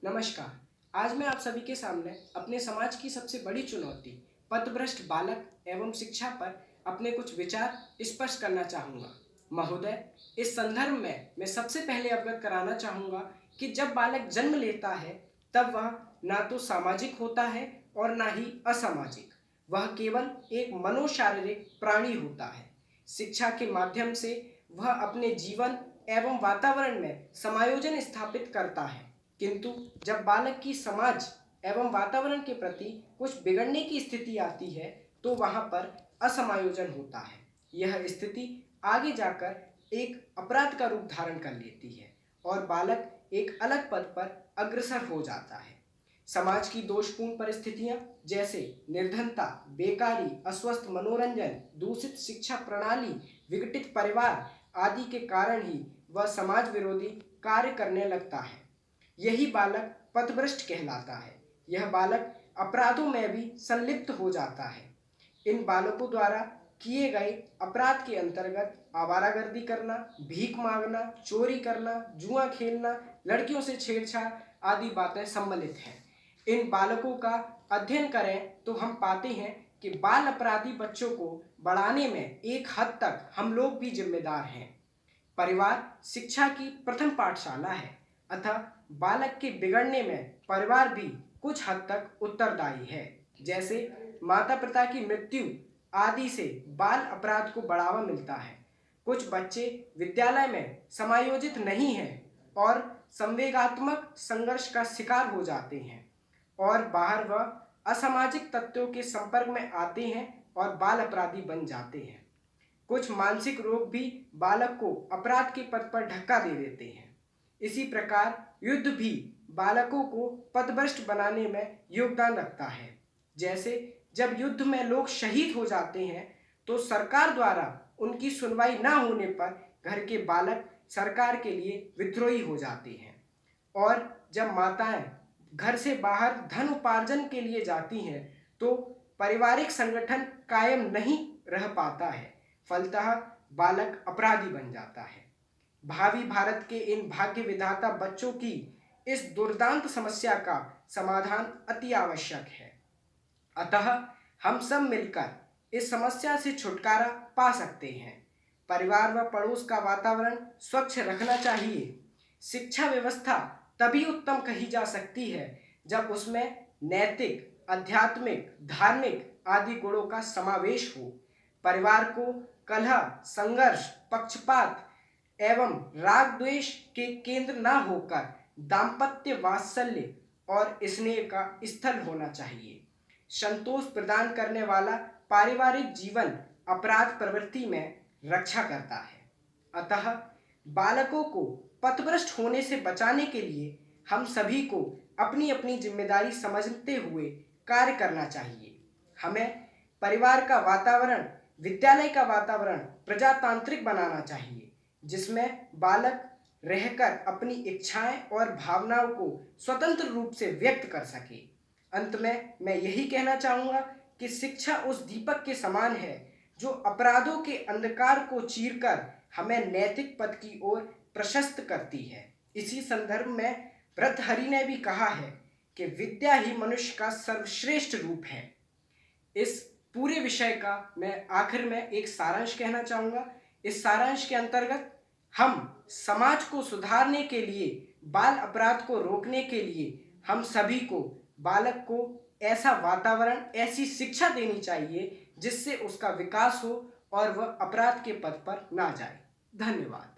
नमस्कार। आज मैं आप सभी के सामने अपने समाज की सबसे बड़ी चुनौती पथभ्रष्ट बालक एवं शिक्षा पर अपने कुछ विचार स्पष्ट करना चाहूँगा। महोदय, इस संदर्भ में मैं सबसे पहले अवगत कराना चाहूँगा कि जब बालक जन्म लेता है तब वह ना तो सामाजिक होता है और ना ही असामाजिक। वह केवल एक मनोशारीरिक प्राणी होता है। शिक्षा के माध्यम से वह अपने जीवन एवं वातावरण में समायोजन स्थापित करता है, किंतु जब बालक की समाज एवं वातावरण के प्रति कुछ बिगड़ने की स्थिति आती है तो वहाँ पर असमायोजन होता है। यह स्थिति आगे जाकर एक अपराध का रूप धारण कर लेती है और बालक एक अलग पद पर अग्रसर हो जाता है। समाज की दोषपूर्ण परिस्थितियां जैसे निर्धनता, बेकारी, अस्वस्थ मनोरंजन, दूषित शिक्षा प्रणाली, विघटित परिवार आदि के कारण ही वह समाज विरोधी कार्य करने लगता है। यही बालक पथभ्रष्ट कहलाता है। यह बालक अपराधों में भी संलिप्त हो जाता है। इन बालकों द्वारा किए गए अपराध के अंतर्गत आवारागर्दी करना, भीख मांगना, चोरी करना, जुआ खेलना, लड़कियों से छेड़छाड़ आदि बातें सम्मिलित हैं। इन बालकों का अध्ययन करें तो हम पाते हैं कि बाल अपराधी बच्चों को बढ़ाने में एक हद तक हम लोग भी जिम्मेदार हैं। परिवार शिक्षा की प्रथम पाठशाला है, अतः बालक के बिगड़ने में परिवार भी कुछ हद तक उत्तरदायी है। जैसे माता पिता की मृत्यु आदि से बाल अपराध को बढ़ावा मिलता है। कुछ बच्चे विद्यालय में समायोजित नहीं हैं और संवेगात्मक संघर्ष का शिकार हो जाते हैं और बाहर वह असामाजिक तत्वों के संपर्क में आते हैं और बाल अपराधी बन जाते हैं। कुछ मानसिक रोग भी बालक को अपराध के पथ पर धक्का दे देते हैं। इसी प्रकार युद्ध भी बालकों को पथभ्रष्ट बनाने में योगदान रखता है। जैसे जब युद्ध में लोग शहीद हो जाते हैं तो सरकार द्वारा उनकी सुनवाई न होने पर घर के बालक सरकार के लिए विद्रोही हो जाते हैं और जब माताएं घर से बाहर धन उपार्जन के लिए जाती हैं तो पारिवारिक संगठन कायम नहीं रह पाता है। फलतः बालक अपराधी बन जाता है। भावी भारत के इन भाग्य विधाता बच्चों की इस दुर्दांत समस्या का समाधान अति आवश्यक है। अतः हम सब मिलकर इस समस्या से छुटकारा पा सकते हैं। परिवार व पड़ोस का वातावरण स्वच्छ रखना चाहिए। शिक्षा व्यवस्था तभी उत्तम कही जा सकती है जब उसमें नैतिक, आध्यात्मिक, धार्मिक आदि गुणों का समावेश हो। परिवार को कलह, संघर्ष, पक्षपात एवं राग द्वेष के केंद्र न होकर दाम्पत्य वात्सल्य और स्नेह का स्थल होना चाहिए। संतोष प्रदान करने वाला पारिवारिक जीवन अपराध प्रवृत्ति में रक्षा करता है। अतः बालकों को पथभ्रष्ट होने से बचाने के लिए हम सभी को अपनी अपनी जिम्मेदारी समझते हुए कार्य करना चाहिए। हमें परिवार का वातावरण, विद्यालय का वातावरण प्रजातांत्रिक बनाना चाहिए, जिसमें बालक रहकर अपनी इच्छाएं और भावनाओं को स्वतंत्र रूप से व्यक्त कर सके। अंत में मैं यही कहना चाहूँगा कि शिक्षा उस दीपक के समान है जो अपराधों के अंधकार को चीरकर हमें नैतिक पथ की ओर प्रशस्त करती है। इसी संदर्भ में भर्तृहरि ने भी कहा है कि विद्या ही मनुष्य का सर्वश्रेष्ठ रूप है। इस पूरे विषय का मैं आखिर में एक सारांश कहना चाहूँगा। इस सारांश के अंतर्गत हम समाज को सुधारने के लिए, बाल अपराध को रोकने के लिए हम सभी को बालक को ऐसा वातावरण, ऐसी शिक्षा देनी चाहिए जिससे उसका विकास हो और वह अपराध के पथ पर ना जाए। धन्यवाद।